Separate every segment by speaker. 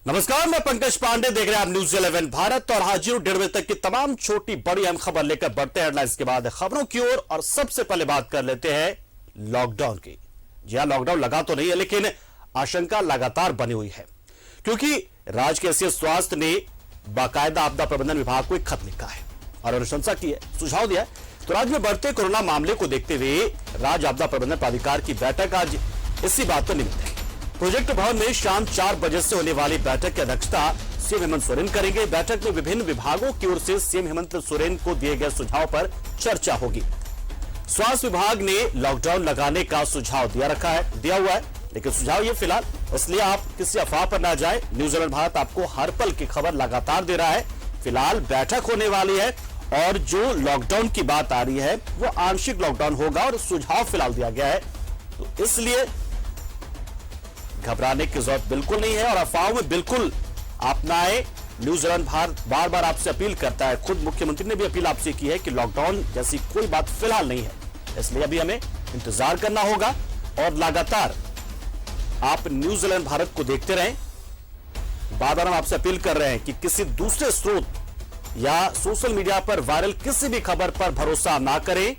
Speaker 1: नमस्कार, मैं पंकज पांडे, देख रहे हैं आप न्यूज 11 भारत और हाजिर 1:30 बजे तक की तमाम छोटी बड़ी अहम खबर लेकर बढ़ते हैं हेडलाइंस के बाद खबरों की ओर। और सबसे पहले बात कर लेते हैं लॉकडाउन की। जी हां, लॉकडाउन लगा तो नहीं है, लेकिन आशंका लगातार बनी हुई है, क्योंकि राज्य के स्वास्थ्य ने बाकायदा आपदा प्रबंधन विभाग को एक खत लिखा है और अनुशंसा की है, सुझाव दिया है। तो राज्य में बढ़ते कोरोना मामले को देखते हुए राज्य आपदा प्रबंधन प्राधिकार की बैठक आज इसी बात पर निमित्त है। प्रोजेक्ट भवन में शाम 4 बजे से होने वाली बैठक की अध्यक्षता सीएम हेमंत सोरेन करेंगे। बैठक में विभिन्न विभागों की ओर से सीएम हेमंत सोरेन को दिए गए सुझाव पर चर्चा होगी। स्वास्थ्य विभाग ने लॉकडाउन लगाने का सुझाव दिया हुआ है, लेकिन सुझाव ये फिलहाल, इसलिए आप किसी अफवाह पर ना जाए। न्यूज 11 भारत आपको हर पल की खबर लगातार दे रहा है। फिलहाल बैठक होने वाली है और जो लॉकडाउन की बात आ रही है वो आंशिक लॉकडाउन होगा और सुझाव फिलहाल दिया गया है, तो इसलिए घबराने की जरूरत बिल्कुल नहीं है और अफवाहों में बिल्कुल आप ना आए। न्यूज 11 भारत बार बार आपसे अपील करता है, खुद मुख्यमंत्री ने भी अपील आपसे की है कि लॉकडाउन जैसी कोई बात फिलहाल नहीं है, इसलिए अभी हमें इंतजार करना होगा और लगातार आप न्यूज 11 भारत को देखते रहें। बार बार हम आपसे अपील कर रहे हैं कि किसी दूसरे स्रोत या सोशल मीडिया पर वायरल किसी भी खबर पर भरोसा ना करें।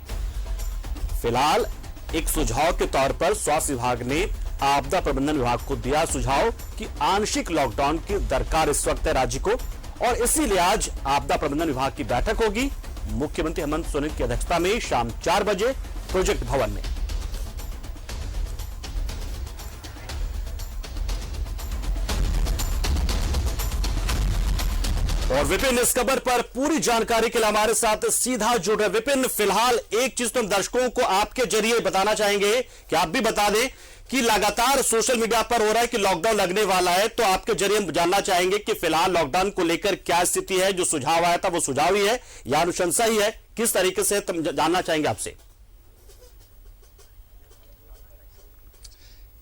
Speaker 1: फिलहाल एक सुझाव के तौर पर स्वास्थ्य विभाग ने आपदा प्रबंधन विभाग को दिया सुझाव कि आंशिक लॉकडाउन की दरकार इस वक्त है राज्य को, और इसीलिए आज आपदा प्रबंधन विभाग की बैठक होगी मुख्यमंत्री हेमंत सोरेन की अध्यक्षता में शाम 4 बजे प्रोजेक्ट भवन में। और विपिन इस खबर पर पूरी जानकारी के लिए हमारे साथ सीधा जुड़ रहे। विपिन, फिलहाल एक चीज तो हम दर्शकों को आपके जरिए बताना चाहेंगे कि आप भी बता दें कि लगातार सोशल मीडिया पर हो रहा है कि लॉकडाउन लगने वाला है, तो आपके जरिए हम जानना चाहेंगे कि फिलहाल लॉकडाउन को लेकर क्या स्थिति है। जो सुझाव आया था वो सुझाव ही है या अनुशंसा ही है, किस तरीके से जानना चाहेंगे आपसे।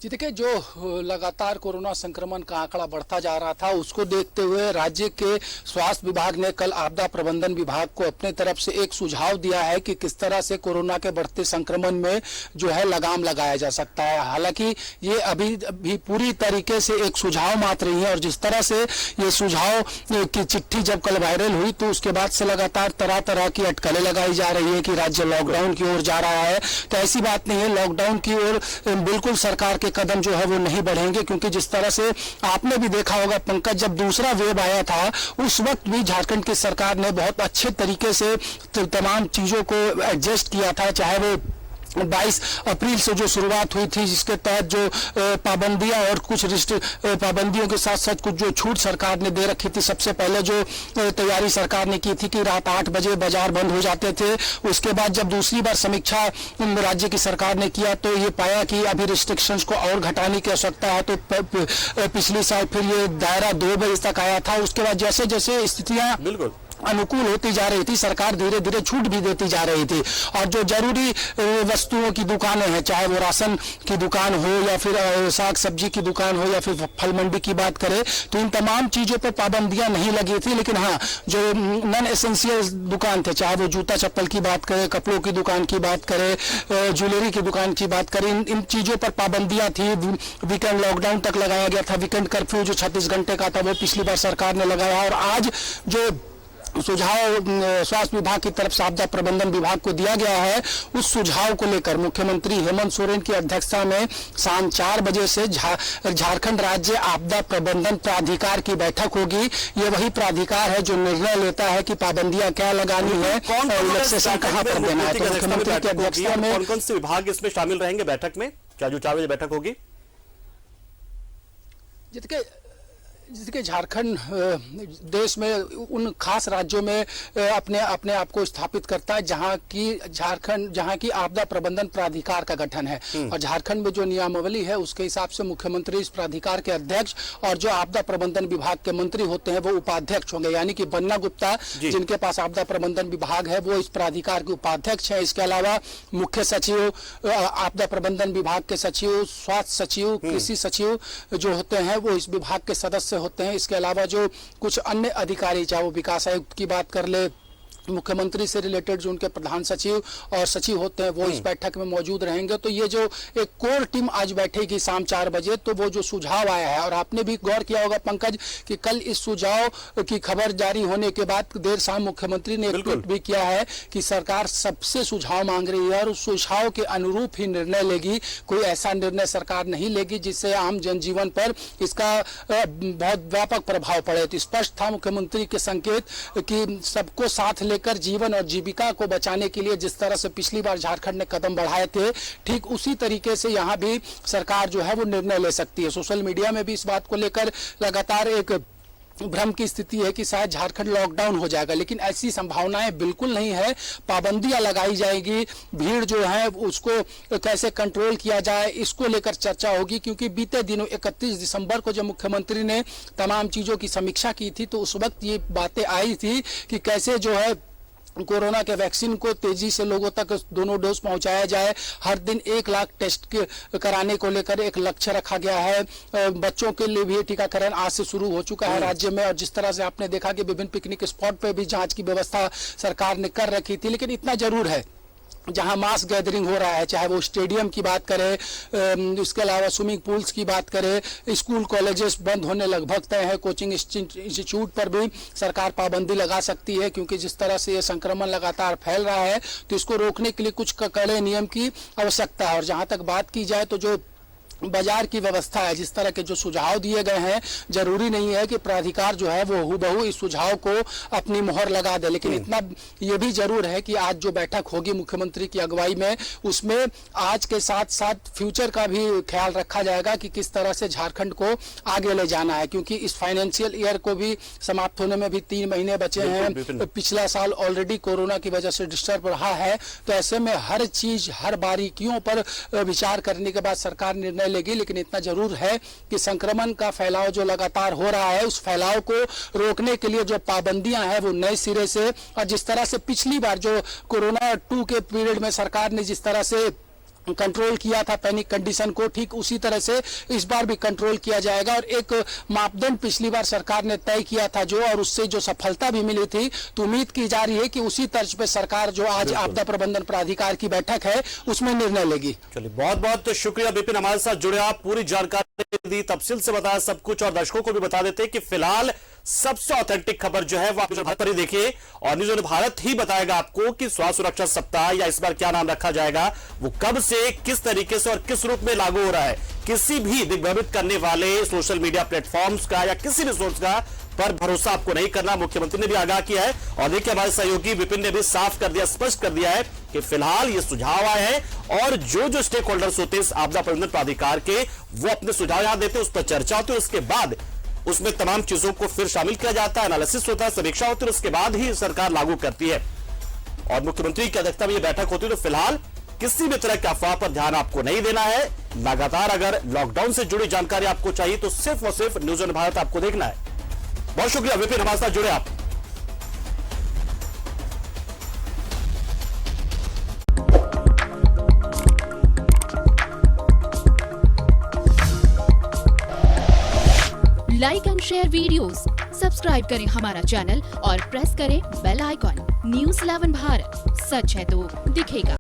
Speaker 2: जी देखिए, जो लगातार कोरोना संक्रमण का आंकड़ा बढ़ता जा रहा था, उसको देखते हुए राज्य के स्वास्थ्य विभाग ने कल आपदा प्रबंधन विभाग को अपने तरफ से एक सुझाव दिया है कि किस तरह से कोरोना के बढ़ते संक्रमण में जो है लगाम लगाया जा सकता है। हालांकि ये अभी भी पूरी तरीके से एक सुझाव मात्र ही है, और जिस तरह से ये सुझाव की चिट्ठी जब कल वायरल हुई तो उसके बाद से लगातार तरह तरह की अटकलें लगाई जा रही है कि राज्य लॉकडाउन की ओर जा रहा है। तो ऐसी बात नहीं है, लॉकडाउन की ओर बिल्कुल सरकार के कदम जो है वो नहीं बढ़ेंगे, क्योंकि जिस तरह से आपने भी देखा होगा पंकज, जब दूसरा वेव आया था उस वक्त भी झारखंड की सरकार ने बहुत अच्छे तरीके से तमाम चीजों को एडजस्ट किया था। चाहे वो 22 अप्रैल से जो शुरुआत हुई थी, जिसके तहत जो पाबंदियां और कुछ पाबंदियों के साथ साथ कुछ जो छूट सरकार ने दे रखी थी। सबसे पहले जो तैयारी सरकार ने की थी कि रात 8 बजे बाजार बंद हो जाते थे। उसके बाद जब दूसरी बार समीक्षा राज्य की सरकार ने किया तो ये पाया कि अभी रिस्ट्रिक्शंस को और घटाने की आवश्यकता है, तो पिछली साल फिर ये दायरा 2 बजे तक आया था। उसके बाद जैसे जैसे स्थितियां बिल्कुल अनुकूल होती जा रही थी, सरकार धीरे धीरे छूट भी देती जा रही थी। और जो जरूरी वस्तुओं की दुकानें हैं, चाहे वो राशन की दुकान हो या फिर साग सब्जी की दुकान हो या फिर फल मंडी की बात करें, तो इन तमाम चीजों पर पाबंदियां नहीं लगी थी। लेकिन हाँ, जो नॉन एसेंशियल दुकान थे, चाहे वो जूता चप्पल की बात करें, कपड़ों की दुकान की बात करें, ज्वेलरी की दुकान की बात करें, इन चीजों पर पाबंदियां थी। वीकेंड लॉकडाउन तक लगाया गया था। वीकेंड कर्फ्यू जो 36 घंटे का था वो पिछली बार सरकार ने लगाया। और आज जो सुझाव स्वास्थ्य विभाग की तरफ से आपदा प्रबंधन विभाग को दिया गया है, उस सुझाव को लेकर मुख्यमंत्री हेमंत सोरेन की अध्यक्षता में शाम 4 बजे से झारखंड राज्य आपदा प्रबंधन प्राधिकार की बैठक होगी। ये वही प्राधिकार है जो निर्णय लेता है कि पाबंदियां क्या लगानी है और रिलैक्सेशन कहां पर देना है। तो मुख्यमंत्री की अध्यक्षता में
Speaker 1: कौन कौन से विभाग इसमें शामिल रहेंगे बैठक में? क्या जो 4 बजे बैठक होगी?
Speaker 2: जिसके झारखंड देश में उन खास राज्यों में अपने आप को स्थापित करता है जहां की आपदा प्रबंधन प्राधिकार का गठन है। और झारखंड में जो नियमावली है उसके हिसाब से मुख्यमंत्री इस प्राधिकार के अध्यक्ष और जो आपदा प्रबंधन विभाग के मंत्री होते हैं वो उपाध्यक्ष होंगे। यानी कि बन्ना गुप्ता जिनके पास आपदा प्रबंधन विभाग है वो इस प्राधिकार के उपाध्यक्ष है। इसके अलावा मुख्य सचिव, आपदा प्रबंधन विभाग के सचिव, स्वास्थ्य सचिव, कृषि सचिव जो होते हैं वो इस विभाग के सदस्य होते हैं। इसके अलावा जो कुछ अन्य अधिकारी, चाहे वो विकास आयुक्त की बात कर ले, मुख्यमंत्री से रिलेटेड जो उनके प्रधान सचिव और सचिव होते हैं वो इस बैठक में मौजूद रहेंगे। तो ये जो एक कोर टीम आज बैठेगी शाम 4 बजे, तो वो जो सुझाव आया है, और आपने भी गौर किया होगा पंकज कि कल इस सुझाव की खबर जारी होने के बाद देर शाम मुख्यमंत्री ने एक ट्वीट भी किया है कि सरकार सबसे सुझाव मांग रही है और उस सुझाव के अनुरूप ही निर्णय लेगी। कोई ऐसा निर्णय सरकार नहीं लेगी जिससे आम जनजीवन पर इसका बहुत व्यापक प्रभाव पड़े। तो स्पष्ट था मुख्यमंत्री के संकेत कि सबको साथ लेकर जीवन और जीविका को बचाने के लिए जिस तरह से पिछली बार झारखंड ने कदम बढ़ाए थे, ठीक उसी तरीके से यहाँ भी सरकार जो है वो निर्णय ले सकती है। सोशल मीडिया में भी इस बात को लेकर लगातार एक भ्रम की स्थिति है कि शायद झारखंड लॉकडाउन हो जाएगा, लेकिन ऐसी संभावनाएं बिल्कुल नहीं है। पाबंदियां लगाई जाएगी, भीड़ जो है उसको कैसे कंट्रोल किया जाए इसको लेकर चर्चा होगी, क्योंकि बीते दिनों 31 दिसंबर को जब मुख्यमंत्री ने तमाम चीजों की समीक्षा की थी तो उस वक्त ये बातें आई थी कि कैसे जो है कोरोना के वैक्सीन को तेजी से लोगों तक दोनों डोज पहुंचाया जाए। हर दिन 1 लाख टेस्ट कराने को लेकर एक लक्ष्य रखा गया है। बच्चों के लिए भी टीकाकरण आज से शुरू हो चुका है राज्य में, और जिस तरह से आपने देखा कि विभिन्न पिकनिक स्पॉट पे भी जांच की व्यवस्था सरकार ने कर रखी थी। लेकिन इतना जरूर है, जहां मास गैदरिंग हो रहा है, चाहे वो स्टेडियम की बात करें, इसके अलावा स्विमिंग पूल्स की बात करें, स्कूल कॉलेजेस बंद होने लगभग तय है, कोचिंग इंस्टीट्यूट पर भी सरकार पाबंदी लगा सकती है, क्योंकि जिस तरह से ये संक्रमण लगातार फैल रहा है तो इसको रोकने के लिए कुछ कड़े नियम की आवश्यकता है। और जहां तक बात की जाए तो जो बाजार की व्यवस्था है, जिस तरह के जो सुझाव दिए गए हैं, जरूरी नहीं है कि प्राधिकार जो है वो हूबहू इस सुझाव को अपनी मोहर लगा दे, लेकिन इतना ये भी जरूर है कि आज जो बैठक होगी मुख्यमंत्री की अगुवाई में, उसमें आज के साथ साथ फ्यूचर का भी ख्याल रखा जाएगा कि किस तरह से झारखंड को आगे ले जाना है, क्योंकि इस फाइनेंशियल ईयर को भी समाप्त होने में भी 3 महीने बचे हैं। पिछला साल ऑलरेडी कोरोना की वजह से डिस्टर्ब रहा है, तो ऐसे में हर चीज, हर बारीकियों पर विचार करने के बाद सरकार निर्णय लेगी। लेकिन इतना जरूर है कि संक्रमण का फैलाव जो लगातार हो रहा है, उस फैलाव को रोकने के लिए जो पाबंदियां हैं वो नए सिरे से, और जिस तरह से पिछली बार जो कोरोना 2 के पीरियड में सरकार ने जिस तरह से कंट्रोल किया था पैनिक कंडीशन को, ठीक उसी तरह से इस बार भी कंट्रोल किया जाएगा। और एक मापदंड पिछली बार सरकार ने तय किया था जो, और उससे जो सफलता भी मिली थी, तो उम्मीद की जा रही है कि उसी तर्ज पे सरकार जो आज आपदा प्रबंधन प्राधिकार की बैठक है उसमें निर्णय लेगी।
Speaker 1: चलिए, बहुत बहुत शुक्रिया विपिन, हमारे साथ जुड़े, आप पूरी जानकारी दी, तफसील से बताया सब कुछ, और दर्शकों को भी बता देते कि फिलहाल सबसे ऑथेंटिक खबर जो है वो आप भारत पर ही देखिए, और न्यूज़ ऑन भारत ही बताएगा आपको कि स्वास्थ्य सुरक्षा सप्ताह या इस बार क्या नाम रखा जाएगा, वो कब से, किस तरीके से और किस रूप में लागू हो रहा है। किसी भी दिग्भ्रमित करने वाले सोशल मीडिया प्लेटफॉर्म्स का या किसी भी सोर्स का पर भरोसा आपको नहीं करना, मुख्यमंत्री ने भी आगाह किया है। और देखिए, हमारे सहयोगी विपिन ने भी साफ कर दिया, स्पष्ट कर दिया है कि फिलहाल ये सुझाव आए हैं, और जो स्टेक होल्डर्स होते हैं इस आपदा प्रबंधन प्राधिकार के, वो अपने सुझाव यहां देते हैं, उस पर चर्चा होती है, उसके बाद उसमें तमाम चीजों को फिर शामिल किया जाता है, एनालिसिस होता है, समीक्षा होती है, उसके बाद ही सरकार लागू करती है। और मुख्यमंत्री की अध्यक्षता में यह बैठक होती है। तो फिलहाल किसी भी तरह की अफवाह पर ध्यान आपको नहीं देना है। लगातार अगर लॉकडाउन से जुड़ी जानकारी आपको चाहिए तो सिर्फ और सिर्फ न्यूज़ ऑन भारत आपको देखना है। बहुत शुक्रिया विपिन, हमारे साथ जुड़े आप।
Speaker 3: Like and share videos, subscribe करें हमारा चैनल और प्रेस करें बेल आइकॉन। न्यूज़ 11 भारत, सच है तो दिखेगा।